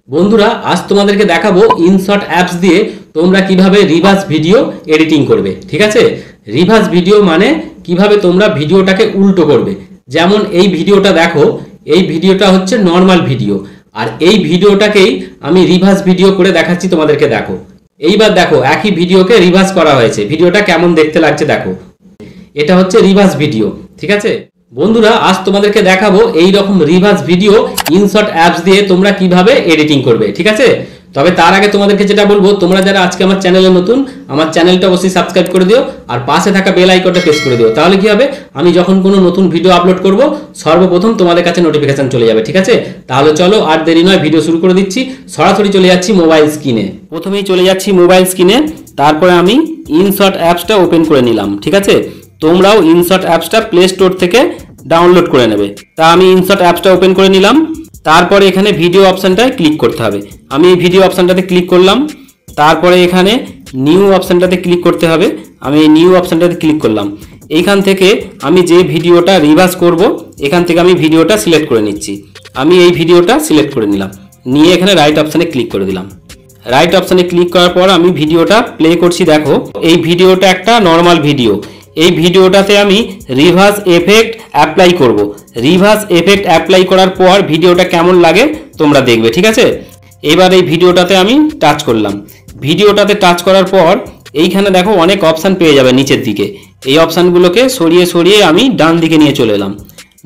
বন্ধুরা আজ তোমাদেরকে দেখাবো ইনশট অ্যাপস দিয়ে তোমরা কিভাবে রিভার্স ভিডিও এডিটিং করবে। ঠিক আছে, রিভার্স ভিডিও মানে কিভাবে তোমরা ভিডিওটাকে উল্টো করবে। যেমন এই ভিডিওটা দেখো, এই ভিডিওটা হচ্ছে নর্মাল ভিডিও, আর এই ভিডিওটাকেই আমি রিভার্স ভিডিও করে দেখাচ্ছি তোমাদেরকে। দেখো, এইবার দেখো একই ভিডিওকে রিভার্স করা হয়েছে, ভিডিওটা কেমন দেখতে লাগছে দেখো। এটা হচ্ছে রিভার্স ভিডিও। ঠিক আছে বন্ধুরা, আজ তোমাদেরকে দেখাবো এই রকম রিভার্স ভিডিও ইনশট অ্যাপস দিয়ে তোমরা কিভাবে এডিটিং করবে। ঠিক আছে, তবে তার আগে তোমাদেরকে যেটা বলবো, তোমরা যারা আজকে আমার চ্যানেলে নতুন, আমার চ্যানেলটা অবশ্যই সাবস্ক্রাইব করে দিও আর পাশে থাকা বেল আইকনটা প্রেস করে দিও। তাহলে কি হবে, আমি যখন কোনো নতুন ভিডিও আপলোড করব সর্বপ্রথম তোমাদের কাছে নোটিফিকেশন চলে যাবে। ঠিক আছে, তাহলে চলো আর দেরি নয়, ভিডিও শুরু করে দিচ্ছি। সরাসরি চলে যাচ্ছি মোবাইল স্ক্রিনে। প্রথমেই চলে যাচ্ছি মোবাইল স্ক্রিনে, তারপরে আমি ইনশট অ্যাপসটা ওপেন করে নিলাম। ঠিক আছে, তোমরাও ইনশট অ্যাপসটা প্লে স্টোর থেকে ডাউনলোড করে নেবে। তা আমি ইনশট অ্যাপসটা ওপেন করে নিলাম, তারপরে এখানে ভিডিও অপশানটায় ক্লিক করতে হবে। আমি এই ভিডিও অপশানটাতে ক্লিক করলাম, তারপরে এখানে নিউ অপশানটাতে ক্লিক করতে হবে। আমি এই নিউ অপশানটাতে ক্লিক করলাম। এইখান থেকে আমি যে ভিডিওটা রিভার্স করব, এখান থেকে আমি ভিডিওটা সিলেক্ট করে নিচ্ছি। আমি এই ভিডিওটা সিলেক্ট করে নিলাম, নিয়ে এখানে রাইট অপশানে ক্লিক করে দিলাম। রাইট অপশানে ক্লিক করার পর আমি ভিডিওটা প্লে করছি। দেখো, এই ভিডিওটা একটা নর্মাল ভিডিও। এই ভিডিওটাতে আমি রিভার্স এফেক্ট অ্যাপ্লাই করব। রিভার্স এফেক্ট অ্যাপ্লাই করার পর ভিডিওটা কেমন লাগে তোমরা দেখবে। ঠিক আছে, এবার এই ভিডিওটাতে আমি টাচ করলাম। ভিডিওটাতে টাচ করার পর এইখানে দেখো অনেক অপশান পেয়ে যাবে নিচের দিকে। এই অপশানগুলোকে সরিয়ে সরিয়ে আমি ডান দিকে নিয়ে চলে এলাম।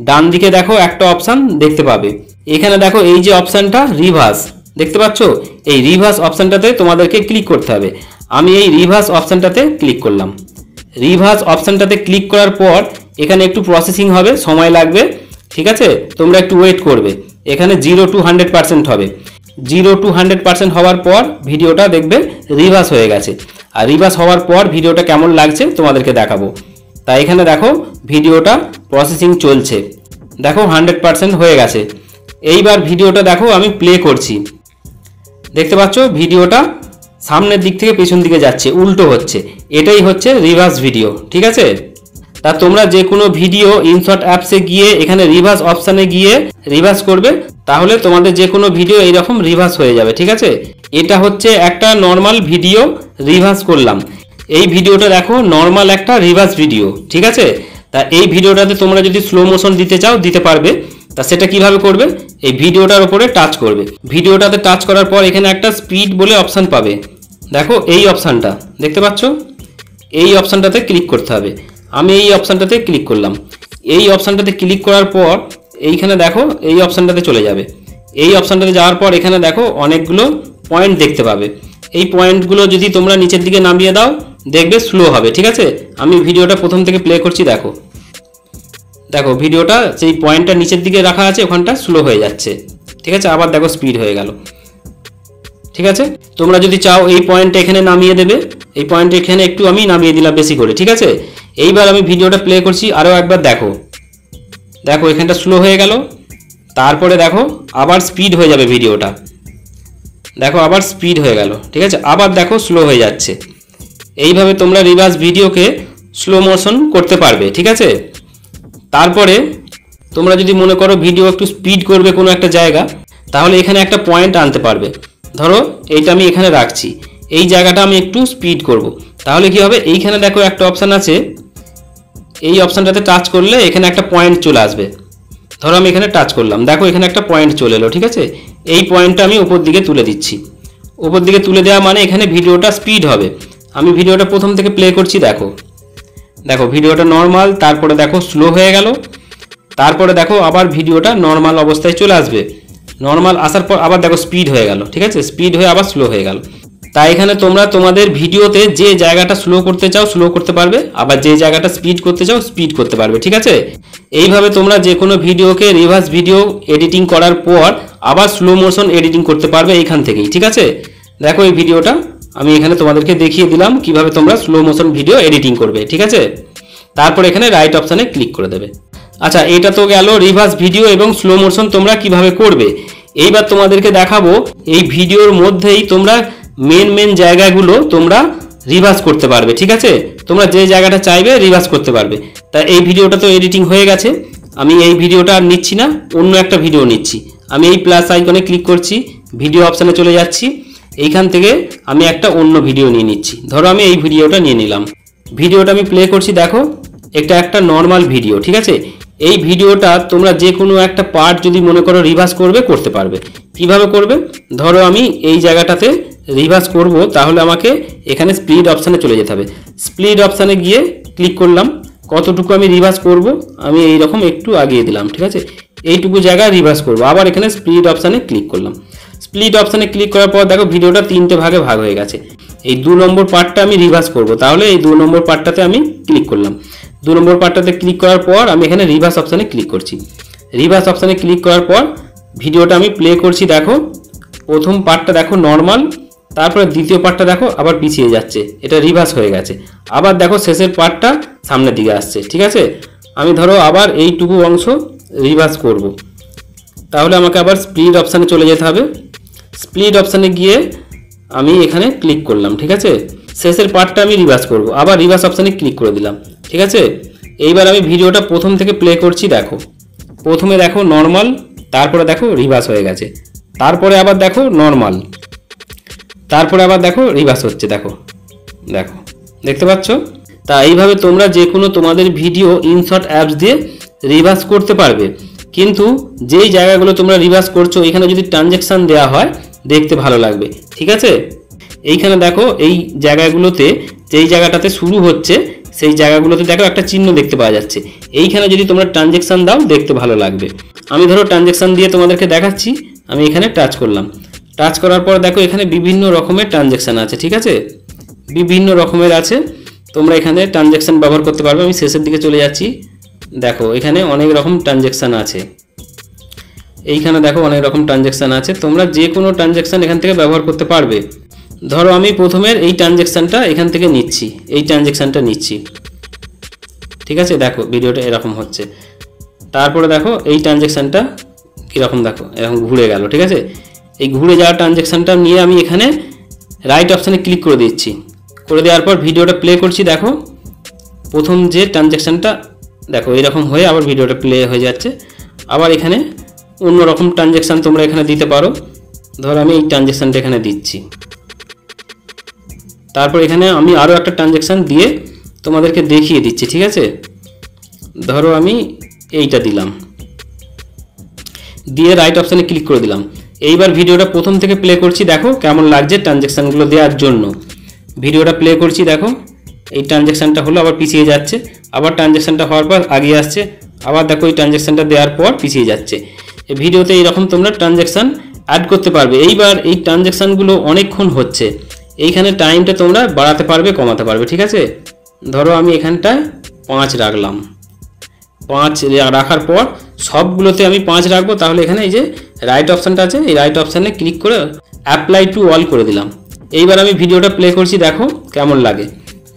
ডান দিকে দেখো একটা অপশান দেখতে পাবে। এখানে দেখো এই যে অপশানটা রিভার্স দেখতে পাচ্ছ, এই রিভার্স অপশানটাতে তোমাদেরকে ক্লিক করতে হবে। আমি এই রিভার্স অপশানটাতে ক্লিক করলাম। রিভার্স অপশানটাতে ক্লিক করার পর এখানে একটু প্রসেসিং হবে, সময় লাগবে। ঠিক আছে, তোমরা একটু ওয়েট করবে। এখানে 0 to 100% হবে। 0 to 100% হওয়ার পর ভিডিওটা দেখবে রিভার্স হয়ে গেছে। আর রিভার্স হওয়ার পর ভিডিওটা কেমন লাগছে তোমাদেরকে দেখাবো। তাই এখানে দেখো ভিডিওটা প্রসেসিং চলছে। দেখো 100% হয়ে গেছে। এইবার ভিডিওটা দেখো আমি প্লে করছি। দেখতে পাচ্ছ ভিডিওটা সামনের দিক থেকে পেছন দিকে যাচ্ছে, উল্টো হচ্ছে। এটাই হচ্ছে রিভার্স ভিডিও। ঠিক আছে, তা তোমরা যে কোনো ভিডিও ইনশট অ্যাপসে গিয়ে এখানে রিভার্স অপশানে গিয়ে রিভার্স করবে, তাহলে তোমাদের যে কোনো ভিডিও এইরকম রিভার্স হয়ে যাবে। ঠিক আছে, এটা হচ্ছে একটা নর্মাল ভিডিও রিভার্স করলাম। এই ভিডিওটা দেখো নর্মাল একটা রিভার্স ভিডিও। ঠিক আছে, তা এই ভিডিওটাতে তোমরা যদি স্লো মোশন দিতে চাও দিতে পারবে। তা সেটা কিভাবে করবে, এই ভিডিওটার উপরে টাচ করবে। ভিডিওটাতে টাচ করার পর এখানে একটা স্পিড বলে অপশান পাবে। দেখো এই অপশানটা দেখতে পাচ্ছ, এই অপশানটাতে ক্লিক করতে হবে। আমি এই অপশানটাতে ক্লিক করলাম। এই অপশানটাতে ক্লিক করার পর এইখানে দেখো এই অপশানটাতে চলে যাবে। এই অপশানটাতে যাওয়ার পর এখানে দেখো অনেকগুলো পয়েন্ট দেখতে পাবে। এই পয়েন্টগুলো যদি তোমরা নিচের দিকে নামিয়ে দাও দেখবে স্লো হবে। ঠিক আছে, আমি ভিডিওটা প্রথম থেকে প্লে করছি। দেখো দেখো ভিডিওটা সেই পয়েন্টটা নিচের দিকে রাখা আছে, ওখানটা স্লো হয়ে যাচ্ছে। ঠিক আছে, আবার দেখো স্পিড হয়ে গেল। ঠিক আছে, তোমরা যদি চাও এই পয়েন্টটা এখানে নামিয়ে দেবে। এই পয়েন্টটা এখানে একটু আমি নামিয়ে দিলাম বেশি করে। ঠিক আছে, এইবার আমি ভিডিওটা প্লে করছি, আরও একবার দেখো। দেখো এখানটা স্লো হয়ে গেল, তারপরে দেখো আবার স্পিড হয়ে যাবে ভিডিওটা। দেখো আবার স্পিড হয়ে গেল। ঠিক আছে, আবার দেখো স্লো হয়ে যাচ্ছে। এইভাবে তোমরা রিভার্স ভিডিওকে স্লো মোশন করতে পারবে। ঠিক আছে, তারপরে তোমরা যদি মনে করো ভিডিও একটু স্পিড করবে কোনো একটা জায়গা, তাহলে এখানে একটা পয়েন্ট আনতে পারবে। ধরো এইটা আমি এখানে রাখছি, এই জায়গাটা আমি একটু স্পিড করব। তাহলে কি হবে, এইখানে দেখো একটা অপশান আছে, এই অপশানটাতে টাচ করলে এখানে একটা পয়েন্ট চলে আসবে। ধরো আমি এখানে টাচ করলাম, দেখো এখানে একটা পয়েন্ট চলে এলো। ঠিক আছে, এই পয়েন্টটা আমি উপর দিকে তুলে দিচ্ছি। উপর দিকে তুলে দেওয়া মানে এখানে ভিডিওটা স্পিড হবে। আমি ভিডিওটা প্রথম থেকে প্লে করছি। দেখো দেখো ভিডিওটা নর্মাল, তারপরে দেখো স্লো হয়ে গেল, তারপরে দেখো আবার ভিডিওটা নর্মাল অবস্থায় চলে আসবে। নর্মাল আসার পর আবার দেখো স্পিড হয়ে গেল। ঠিক আছে, স্পিড হয়ে আবার স্লো হয়ে গেল। তাই এখানে তোমরা তোমাদের ভিডিওতে যে জায়গাটা স্লো করতে চাও স্লো করতে পারবে, আবার যে জায়গাটা স্পিড করতে চাও স্পিড করতে পারবে। ঠিক আছে, এইভাবে তোমরা যে কোনো ভিডিওকে রিভার্স ভিডিও এডিটিং করার পর আবার স্লো মোশন এডিটিং করতে পারবে এইখান থেকেই। ঠিক আছে, দেখো এই ভিডিওটা আমি এখানে তোমাদেরকে দেখিয়ে দিলাম কিভাবে তোমরা স্লো মোশন ভিডিও এডিটিং করবে। ঠিক আছে, তারপর এখানে রাইট অপশানে ক্লিক করে দেবে। আচ্ছা, এটা তো গেল রিভার্স ভিডিও এবং স্লো মোশন তোমরা কিভাবে করবে। এইবার তোমাদেরকে দেখাবো এই ভিডিওর মধ্যেই তোমরা মেন জায়গাগুলো তোমরা রিভার্স করতে পারবে। ঠিক আছে, তোমরা যে জায়গাটা চাইবে রিভার্স করতে পারবে। তা এই ভিডিওটা তো এডিটিং হয়ে গেছে, আমি এই ভিডিওটা আর নিচ্ছি না, অন্য একটা ভিডিও নিচ্ছি। আমি এই প্লাস আইকনে ক্লিক করছি, ভিডিও অপশানে চলে যাচ্ছি। এইখান থেকে আমি একটা অন্য ভিডিও নিয়ে নিচ্ছি। ধরো আমি এই ভিডিওটা নিয়ে নিলাম, ভিডিওটা আমি প্লে করছি। দেখো এটা একটা নর্মাল ভিডিও, ঠিক আছে। এই ভিডিওটা তোমরা যে কোনো একটা পার্ট যদি মনে করো রিভার্স করবে, করতে পারবে। কিভাবে করবে? ধরো আমি এই জায়গাটাতে রিভার্স করব, তাহলে আমাকে এখানে স্প্লিট অপশানে চলে যেতে হবে। স্প্লিট অপশানে গিয়ে ক্লিক করলাম। কতটুকু আমি রিভার্স করব, আমি এই রকম একটু আগিয়ে দিলাম, ঠিক আছে। এইটুকু জায়গা রিভার্স করব। আবার এখানে স্প্লিট অপশানে ক্লিক করলাম। স্প্লিট অপশানে ক্লিক করার পর দেখো ভিডিওটা 3টে ভাগে ভাগ হয়ে গেছে। এই 2 নম্বর পার্টটা আমি রিভার্স করব, তাহলে এই 2 নম্বর পার্টটাতে আমি ক্লিক করলাম। 2 নম্বর পার্টটাতে ক্লিক করার পর আমি এখানে রিভার্স অপশানে ক্লিক করছি। রিভার্স অপশানে ক্লিক করার পর ভিডিওটা আমি প্লে করছি। দেখো প্রথম পার্টটা দেখো নর্মাল, তারপরে দ্বিতীয় পার্টটা দেখো আবার পিছিয়ে যাচ্ছে, এটা রিভার্স হয়ে গেছে। আবার দেখো শেষের পার্টটা সামনের দিকে আসছে, ঠিক আছে। আমি ধরো আবার এইটুকু অংশ রিভার্স করব, তাহলে আমাকে আবার স্প্লিট অপশানে চলে যেতে হবে। স্প্লিট অপশানে গিয়ে আমি এখানে ক্লিক করলাম, ঠিক আছে। শেষের পার্টটা আমি রিভার্স করব, আবার রিভার্স অপশানে ক্লিক করে দিলাম, ঠিক আছে। এইবার আমি ভিডিওটা প্রথম থেকে প্লে করছি। দেখো প্রথমে দেখো নর্মাল, তারপরে দেখো রিভার্স হয়ে গেছে, তারপরে আবার দেখো নর্মাল, তারপরে আবার দেখো রিভার্স হচ্ছে। দেখো দেখো দেখতে পাচ্ছ? তা এইভাবে তোমরা যে কোনো তোমাদের ভিডিও ইনশট অ্যাপস দিয়ে রিভার্স করতে পারবে। কিন্তু যেই জায়গাগুলো তোমরা রিভার্স করছো এখানে যদি ট্রানজ্যাকশান দেওয়া হয় দেখতে ভালো লাগবে, ঠিক আছে। এইখানে দেখো এই জায়গাগুলোতে, যেই জায়গাটাতে শুরু হচ্ছে সেই জায়গাগুলোতে দেখো একটা চিহ্ন দেখতে পাওয়া যাচ্ছে। এইখানে যদি তোমরা ট্রানজ্যাকশান দাও দেখতে ভালো লাগবে। আমি ধরো ট্রানজ্যাকশান দিয়ে তোমাদেরকে দেখাচ্ছি। আমি এখানে টাচ করলাম। টাচ করার পর দেখো এখানে বিভিন্ন রকমের ট্রানজ্যাকশান আছে, ঠিক আছে। বিভিন্ন রকমের আছে, তোমরা এখানে ট্রানজ্যাকশান ব্যবহার করতে পারবে। আমি শেষের দিকে চলে যাচ্ছি। দেখো এখানে অনেক রকম ট্রানজ্যাকশান আছে। এইখানে দেখো অনেক রকম ট্রানজ্যাকশান আছে, তোমরা যে কোনো ট্রানজ্যাকশান এখান থেকে ব্যবহার করতে পারবে। ধরো আমি প্রথমের এই ট্রানজ্যাকশানটা এখান থেকে নিচ্ছি, এই ট্রানজ্যাকশানটা নিচ্ছি, ঠিক আছে। দেখো ভিডিওটা এরকম হচ্ছে। তারপরে দেখো এই ট্রানজ্যাকশানটা কীরকম, দেখো এরকম ঘুরে গেল, ঠিক আছে। এই ঘুরে যাওয়া ট্রানজ্যাকশানটা নিয়ে আমি এখানে রাইট অপশানে ক্লিক করে দিচ্ছি। করে দেওয়ার পর ভিডিওটা প্লে করছি। দেখো প্রথম যে ট্রানজ্যাকশানটা দেখো এরকম হয়ে আবার ভিডিওটা প্লে হয়ে যাচ্ছে। আবার এখানে অন্য রকম ট্রানজ্যাকশান তোমরা এখানে দিতে পারো। ধরো আমি এই ট্রানজ্যাকশানটা এখানে দিচ্ছি। তারপর এখানে আমি আরও একটা ট্রানজ্যাকশান দিয়ে তোমাদেরকে দেখিয়ে দিচ্ছি, ঠিক আছে। ধরো আমি এইটা দিলাম, দিয়ে রাইট অপশানে ক্লিক করে দিলাম। এইবার ভিডিওটা প্রথম থেকে প্লে করছি। দেখো কেমন লাগছে ট্রানজ্যাকশানগুলো দেওয়ার জন্য। ভিডিওটা প্লে করছি। দেখো এই ট্রানজ্যাকশানটা হলো, আবার পিছিয়ে যাচ্ছে, আবার ট্রানজ্যাকশানটা হওয়ার পর আগিয়ে আসছে, আবার দেখো এই ট্রানজ্যাকশানটা দেওয়ার পর পিছিয়ে যাচ্ছে। এই ভিডিওতে এইরকম তোমরা ট্রানজ্যাকশান অ্যাড করতে পারবে। এইবার এই ট্রানজ্যাকশানগুলো অনেকক্ষণ হচ্ছে, এইখানে টাইমটা তোমরা বাড়াতে পারবে, কমাতে পারবে, ঠিক আছে। ধরো আমি এখানটায় 5 রাখলাম। 5 রাখার পর সবগুলোতে আমি 5 রাখবো। তাহলে এখানে এই যে রাইট অপশানটা আছে, এই রাইট অপশানে ক্লিক করে অ্যাপ্লাই টু অল করে দিলাম। এইবার আমি ভিডিওটা প্লে করছি। দেখো কেমন লাগে,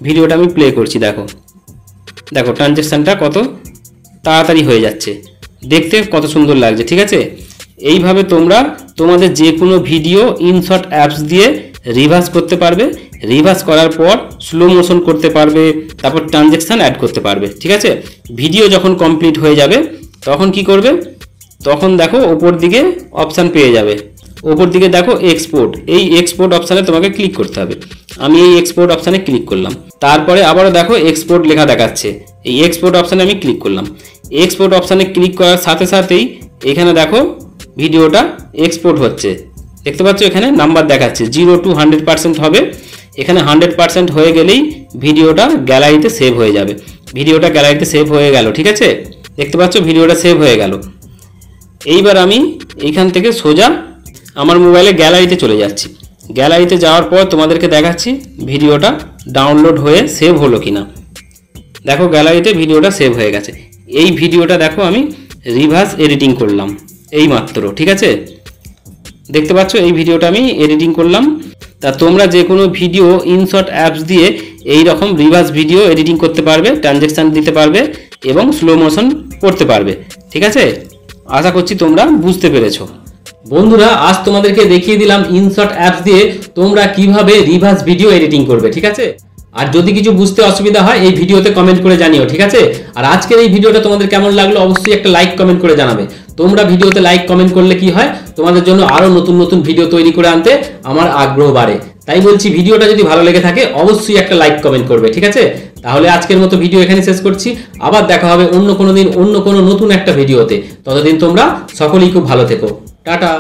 ভিডিওটা আমি প্লে করছি। দেখো দেখো ট্রানজ্যাকশানটা কত তাড়াতাড়ি হয়ে যাচ্ছে, দেখতে কত সুন্দর লাগছে, ঠিক আছে। এইভাবে তোমরা তোমাদের যে কোনো ভিডিও ইনশট অ্যাপস দিয়ে রিভার্স করতে পারবে। রিভার্স করার পর স্লো মোশন করতে পারবে, তারপর ট্রানজ্যাকশান অ্যাড করতে পারবে, ঠিক আছে। ভিডিও যখন কমপ্লিট হয়ে যাবে তখন কি করবে, তখন দেখো ওপর দিকে অপশান পেয়ে যাবে। ওপর দিকে দেখো এক্সপোর্ট, এই এক্সপোর্ট অপশানে তোমাকে ক্লিক করতে হবে। আমি এই এক্সপোর্ট অপশানে ক্লিক করলাম। তারপরে আবারও দেখো এক্সপোর্ট লেখা দেখাচ্ছে, এই এক্সপোর্ট অপশানে আমি ক্লিক করলাম। এক্সপোর্ট অপশানে ক্লিক করার সাথে সাথেই এখানে দেখো ভিডিওটা এক্সপোর্ট হচ্ছে, দেখতে পাচ্ছ। এখানে নাম্বার দেখাচ্ছে 0 to 100% হবে। এখানে 100% হয়ে গেলেই ভিডিওটা গ্যালারিতে সেভ হয়ে যাবে। ভিডিওটা গ্যালারিতে সেভ হয়ে গেল, ঠিক আছে। দেখতে পাচ্ছ ভিডিওটা সেভ হয়ে গেল। এইবার আমি এইখান থেকে সোজা আমার মোবাইলে গ্যালারিতে চলে যাচ্ছি। গ্যালারিতে যাওয়ার পর তোমাদেরকে দেখাচ্ছি ভিডিওটা ডাউনলোড হয়ে সেভ হলো কিনা। দেখো গ্যালারিতে ভিডিওটা সেভ হয়ে গেছে। এই ভিডিওটা দেখো আমি রিভার্স এডিটিং করলাম এই মাত্র, ঠিক আছে। দেখতে পাচ্ছ এই ভিডিওটা আমি এডিটিং করলাম। তা তোমরা যে কোনো ভিডিও ইনশট অ্যাপস দিয়ে এই রকম রিভার্স ভিডিও এডিটিং করতে পারবে, ট্রানজ্যাকশান দিতে পারবে এবং স্লো মোশন করতে পারবে, ঠিক আছে। আশা করছি তোমরা বুঝতে পেরেছো। বন্ধুরা আজ তোমাদেরকে দেখিয়ে দিলাম ইনশট অ্যাপস দিয়ে তোমরা কিভাবে রিভার্স ভিডিও এডিটিং করবে, ঠিক আছে। আর যদি কিছু বুঝতে অসুবিধা হয় এই ভিডিওতে কমেন্ট করে জানিও, ঠিক আছে। আর আজকের এই ভিডিওটা তোমাদের কেমন লাগলো অবশ্যই একটা লাইক কমেন্ট করে জানাবে। তোমরা ভিডিওতে লাইক কমেন্ট করলে কি হয়, তোমাদের জন্য আরো নতুন নতুন ভিডিও তৈরি করে আনতে আমার আগ্রহ বাড়ে। তাই বলছি ভিডিওটা যদি ভালো লেগে থাকে অবশ্যই একটা লাইক কমেন্ট করবে, ঠিক আছে? তাহলে আজকের মতো ভিডিও এখানে শেষ করছি, আবার দেখা হবে অন্য কোনো দিন অন্য কোনো নতুন একটা ভিডিওতে। ততদিন তোমরা সকলেই খুব ভালো থেকো, টাটা।